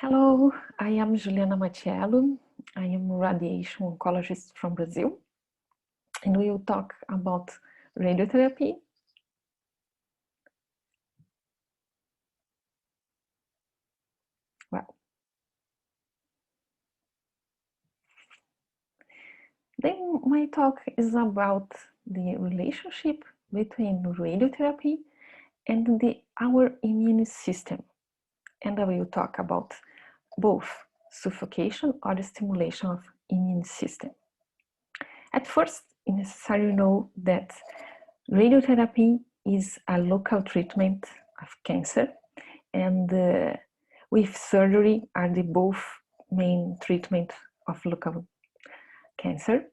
Hello, I am Juliana Matiello. I am a radiation oncologist from Brazil, and we will talk about radiotherapy. Well, then my talk is about the relationship between radiotherapy and our immune system, and I will talk about both suffocation or the stimulation of immune system. At first, it's necessary to know that radiotherapy is a local treatment of cancer, and with surgery are the both main treatment of local cancer.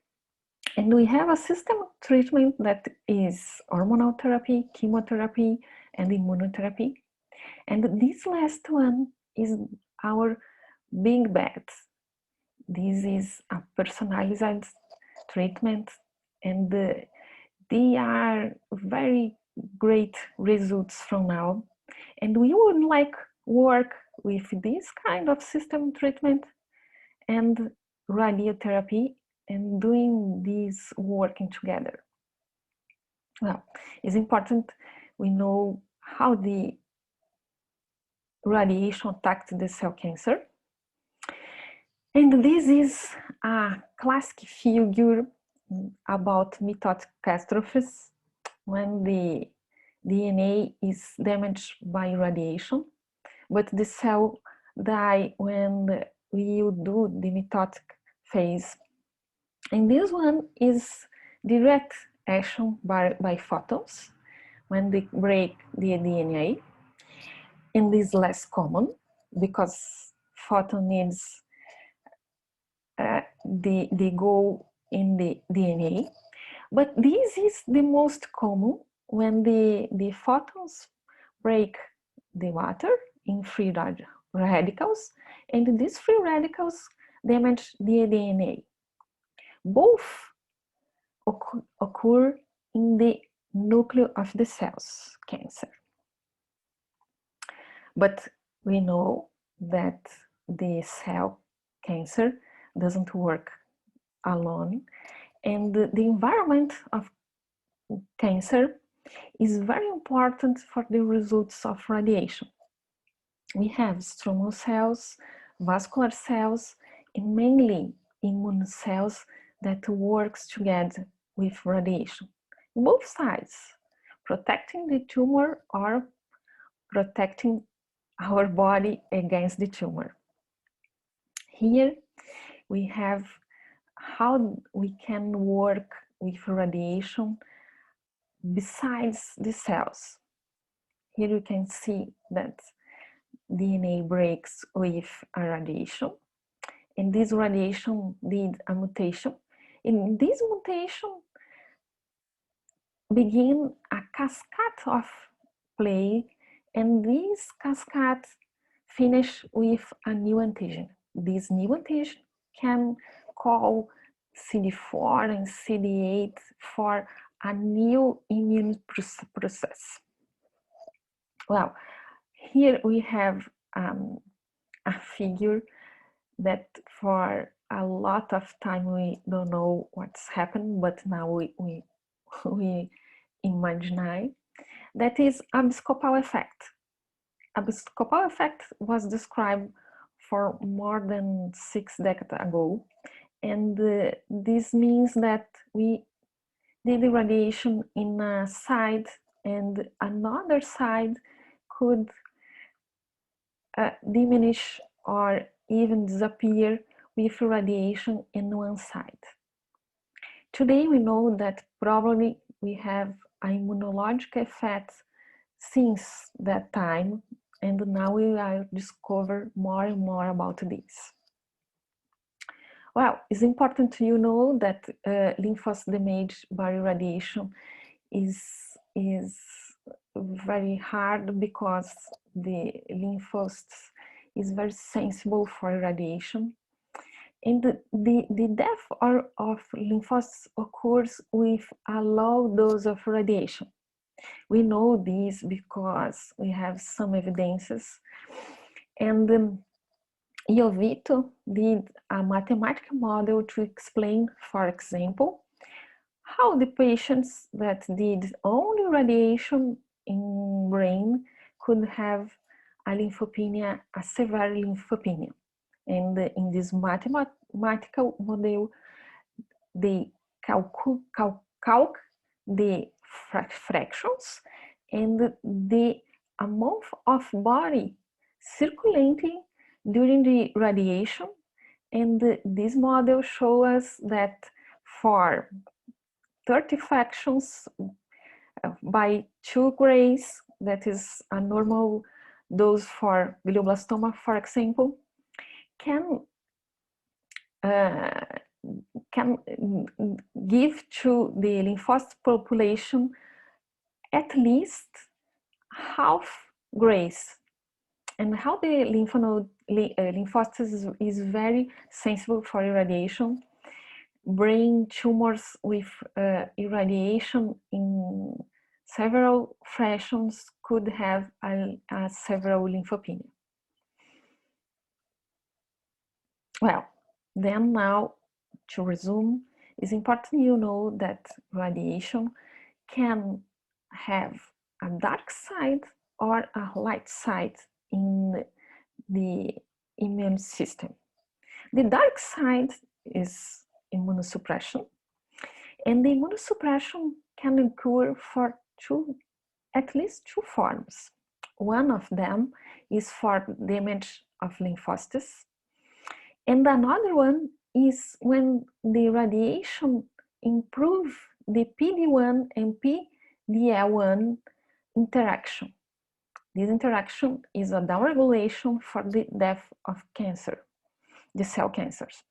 And we have a system of treatment that is hormonal therapy, chemotherapy, and immunotherapy. And this last one is our big bet. This is a personalized treatment, and they are very great results from now. And we would like work with this kind of system treatment and radiotherapy and doing this working together. Well, it's important we know how the radiation attacks the cell cancer. And this is a classic figure about mitotic catastrophes when the DNA is damaged by radiation, but the cell die when we do the mitotic phase. And this one is direct action by photons when they break the DNA, and is less common because photon needs they go in the DNA. But this is the most common when the photons break the matter in free radicals, and these free radicals damage the DNA. Both occur in the nucleus of the cells cancer. But we know that the cell cancer doesn't work alone, and the environment of cancer is very important for the results of radiation. We have stromal cells, vascular cells, and mainly immune cells that works together with radiation. Both sides, protecting the tumor or protecting our body against the tumor. Here we have how we can work with radiation besides the cells. Here you can see that DNA breaks with a radiation, and this radiation did a mutation. In this mutation begin a cascade of play, and this cascade finish with a new antigen. This new antigen can call CD4 and CD8 for a new immune process. Well, here we have a figure that for a lot of time we don't know what's happened, but now we imagine that is Abscopal effect. Abscopal effect was described for more than 6 decades ago, and this means that we did the radiation in a side and another side could diminish or even disappear with radiation in one side. Today we know that probably we have immunological effects since that time, and now we are discover more and more about this. Well, it's important to know that lymphocyte damage by radiation is very hard because the lymphocytes is very sensible for radiation, and the death of lymphocytes occurs with a low dose of radiation. We know this because we have some evidences, and Jovito did a mathematical model to explain, for example, how the patients that did only radiation in brain could have a lymphopenia, a severe lymphopenia. And in this mathematical model, they calc the fractions and the amount of body circulating during the radiation. And this model shows us that for 30 fractions by 2 grays, that is a normal dose for glioblastoma, for example, can give to the lymphocyte population at least half grays. And how the lymph node lymphocytes is very sensible for irradiation. Brain tumors with irradiation in several fractions could have a several lymphopenia. Well, then now to resume, it's important you know that radiation can have a dark side or a light side in the immune system. The dark side is immunosuppression, and the immunosuppression can occur for at least two forms. One of them is for damage of lymphocytes, and another one is when the radiation improves the PD-1 and PD-L1 interaction. This interaction is a downregulation for the death of cancer, the cell cancers.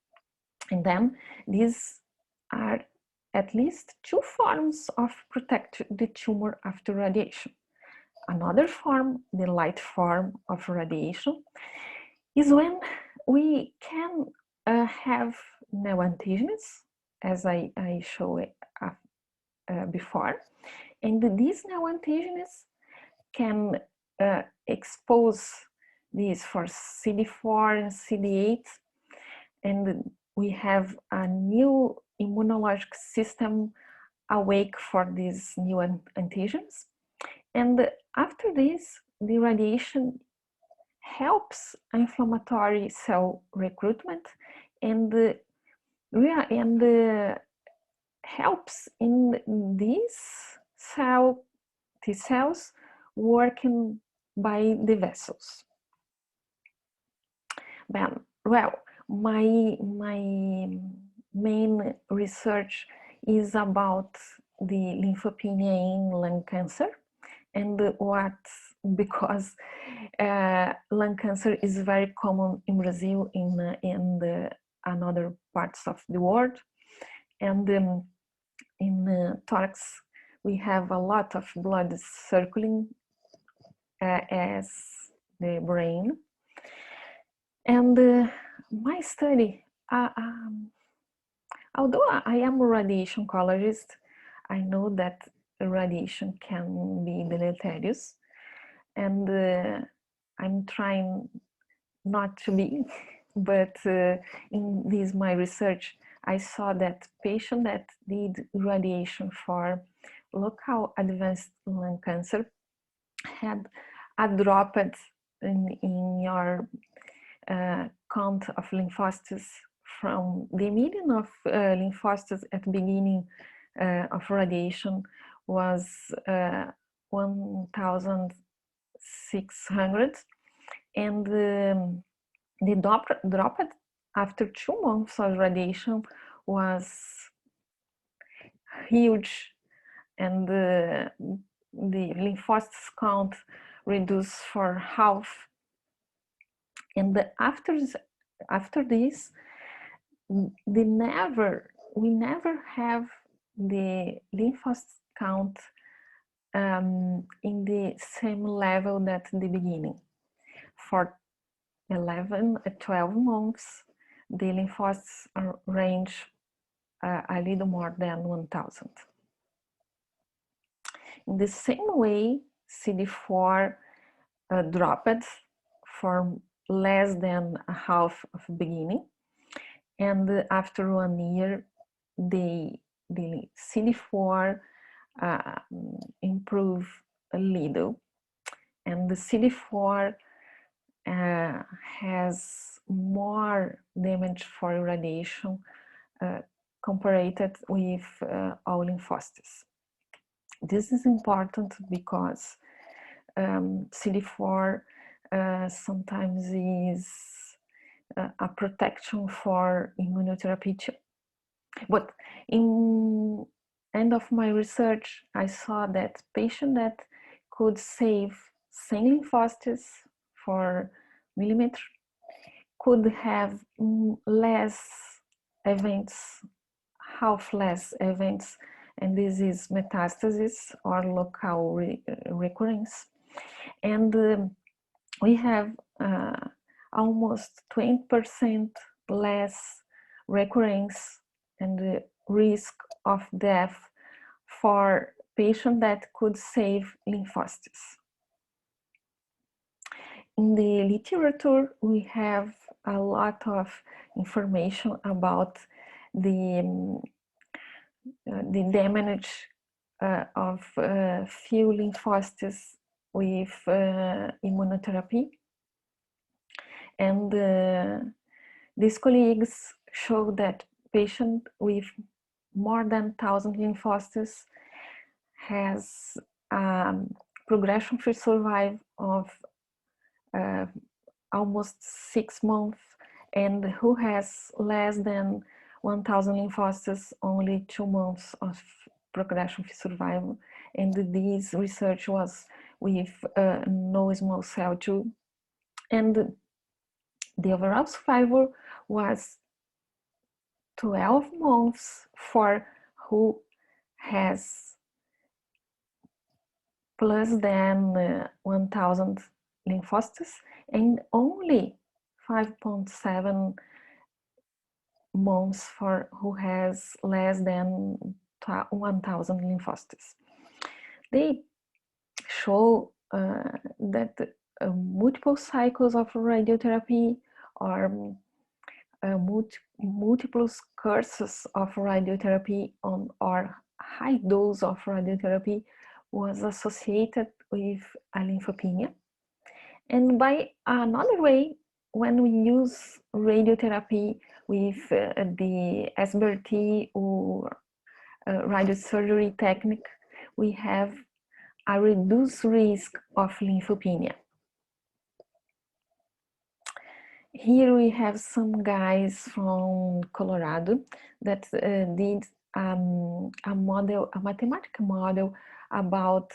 And then these are at least two forms of protect the tumor after radiation. Another form, the light form of radiation, is when we can have neoantigens, as I showed before, and these neoantigens can expose these for CD4 and CD8, and we have a new immunologic system awake for these new antigens. And after this, the radiation helps inflammatory cell recruitment and helps in these T cells working by the vessels. Well, my main research is about the lymphopenia in lung cancer, and because lung cancer is very common in Brazil and other parts of the world, and in thorax we have a lot of blood circulating as the brain. And my study, although I am a radiation oncologist, I know that radiation can be deleterious, and I'm trying not to be, but in this my research, I saw that patients that did radiation for local advanced lung cancer had a drop in your count of lymphocytes from the median of lymphocytes at the beginning of radiation was 1,600, and the drop after 2 months of radiation was huge, and the lymphocytes count reduced for half. And after this, we never have the lymphocyte count in the same level that in the beginning. For 11 or 12 months, the lymphocytes range a little more than 1,000. In the same way, CD4 dropped for less than a half of beginning, and after 1 year, the CD4 improve a little, and the CD4 has more damage for irradiation compared with all lymphocytes. This is important because CD4 sometimes is a protection for immunotherapy too. But in end of my research, I saw that patient that could save 10 lymphocytes for millimeter could have less events, half less events, and this is metastasis or local recurrence. And we have almost 20% less recurrence and the risk of death for patients that could save lymphocytes. In the literature, we have a lot of information about the damage of few lymphocytes with immunotherapy. And these colleagues show that patients with more than 1,000 lymphocytes has progression-free survival of almost 6 months, and who has less than 1,000 lymphocytes, only 2 months of progression-free survival. And this research was with no small cell too. And the overall survival was 12 months for who has plus than 1,000 lymphocytes, and only 5.7 months for who has less than 1,000 lymphocytes. They show that multiple cycles of radiotherapy or multiple courses of radiotherapy or high dose of radiotherapy was associated with a lymphopenia. And by another way, when we use radiotherapy with the SBRT or radiosurgery technique, we have a reduced risk of lymphopenia. Here we have some guys from Colorado that did a mathematical model about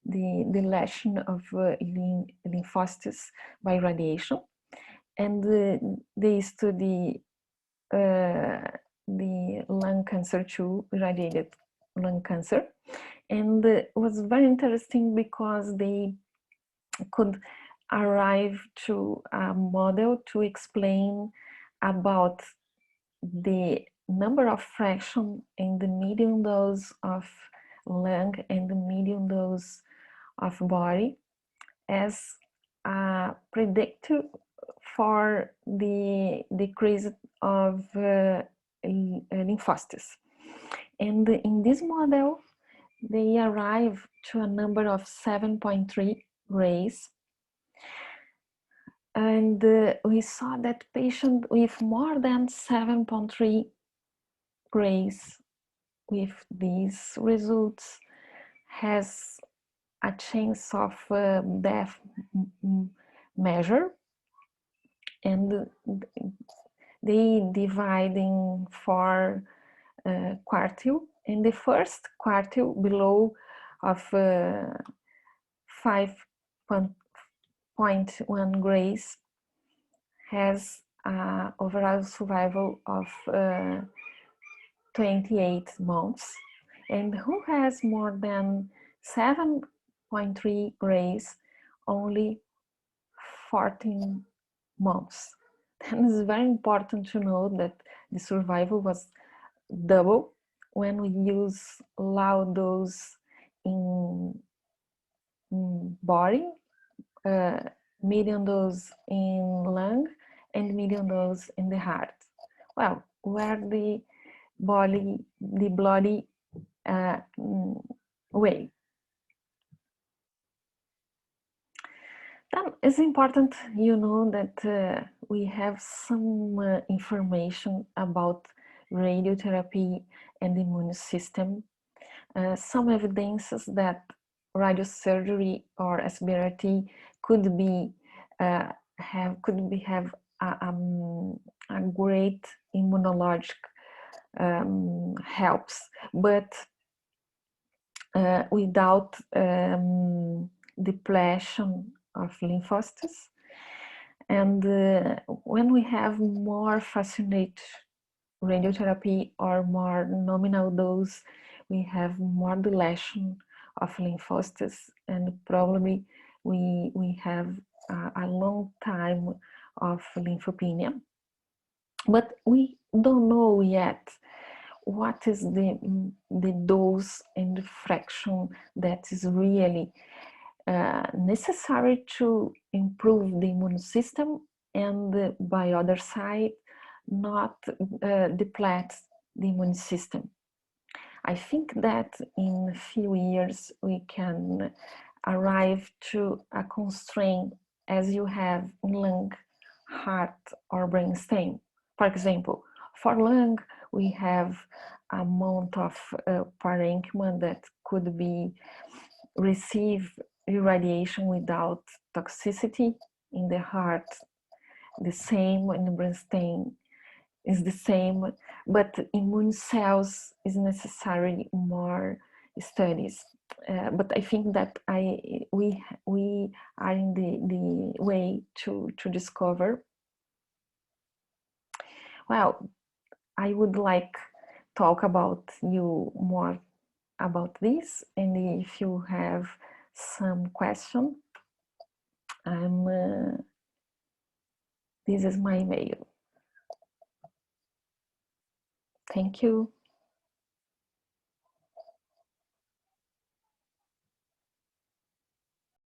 the deletion of lymphocytes by radiation, and they study the lung cancer too, irradiated lung cancer, and it was very interesting because they could arrive to a model to explain about the number of fraction in the medium dose of lung and the medium dose of body as a predictor for the decrease of lymphocytes. And in this model, they arrive to a number of 7.3 rays. And we saw that patient with more than 7.3 rays with these results has a chance of death measure, and they divide in 4 quartile, and the first quartile below of 5.1 grays has overall survival of 28 months, and who has more than 7.3 grays only 14 months. And it's very important to know that the survival was double when we use low dose in body medium dose in lung, and medium dose in the heart. Well, where the bloody way. Then it's important, that we have some information about radiotherapy and the immune system. Some evidences that radiosurgery or SBRT could have a great immunologic helps, but without depletion of lymphocytes. And when we have more fascinate radiotherapy or more nominal dose, we have more deletion of lymphocytes, and probably we have a long time of lymphopenia. But we don't know yet what is the dose and fraction that is really necessary to improve the immune system, and by other side, not deplete the immune system. I think that in a few years we can arrive to a constraint as you have in lung, heart, or brainstem. For example, for lung, we have amount of parenchyma that could be receive irradiation without toxicity. In the heart, the same. In the brainstem is the same, but immune cells is necessary more studies. But I think that we are in the way to discover. Well, I would like talk about you more about this, and if you have some question, this is my email. Thank you.